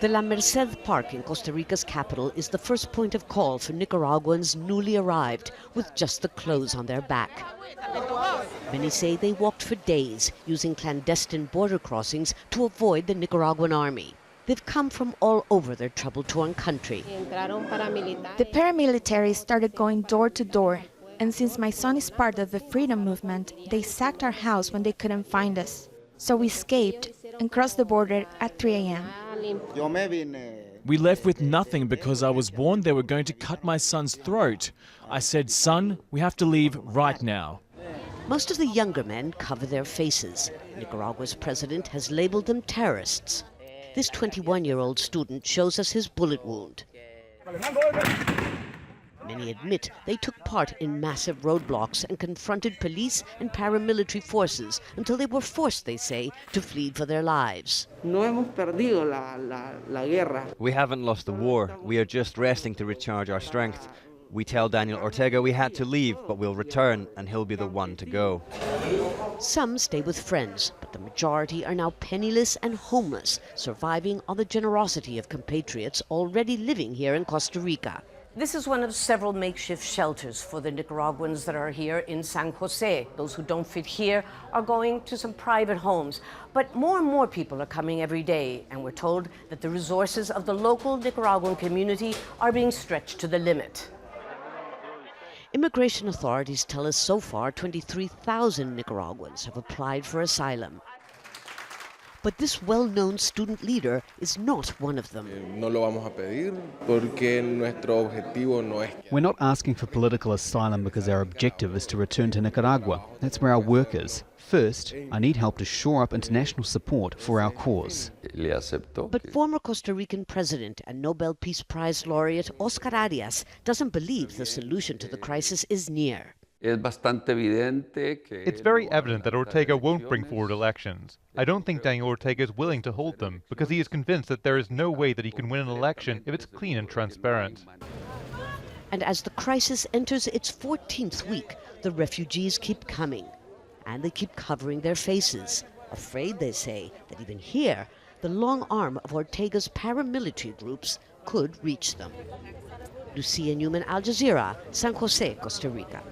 The La Merced Park in Costa Rica's capital is the first point of call for Nicaraguans newly arrived with just the clothes on their back. Many say they walked for days using clandestine border crossings to avoid the Nicaraguan army. They've come from all over their trouble-torn country. The paramilitaries started going door to door, and since my son is part of the freedom movement, they sacked our house when they couldn't find us. So we escaped and crossed the border at 3 a.m. We left with nothing because I was warned they were going to cut my son's throat. I said, "Son, we have to leave right now." Most of the younger men cover their faces. Nicaragua's president has labeled them terrorists. This 21-year-old student shows us his bullet wound. Many admit they took part in massive roadblocks and confronted police and paramilitary forces until they were forced, they say, to flee for their lives. We haven't lost the war. We are just resting to recharge our strength. We tell Daniel Ortega we had to leave, but we'll return and he'll be the one to go. Some stay with friends, but the majority are now penniless and homeless, surviving on the generosity of compatriots already living here in Costa Rica. This is one of several makeshift shelters for the Nicaraguans that are here in San Jose. Those who don't fit here are going to some private homes. But more and more people are coming every day, and we're told that the resources of the local Nicaraguan community are being stretched to the limit. Immigration authorities tell us so far 23,000 Nicaraguans have applied for asylum. But this well-known student leader is not one of them. We're not asking for political asylum because our objective is to return to Nicaragua. That's where our work is. First, I need help to shore up international support for our cause. But former Costa Rican president and Nobel Peace Prize laureate Oscar Arias doesn't believe the solution to the crisis is near. It's very evident that Ortega won't bring forward elections. I don't think Daniel Ortega is willing to hold them because he is convinced that there is no way that he can win an election if it's clean and transparent. And as the crisis enters its 14th week, the refugees keep coming. And they keep covering their faces, afraid, they say, that even here, the long arm of Ortega's paramilitary groups could reach them. Lucia, Newman, Al Jazeera, San Jose, Costa Rica.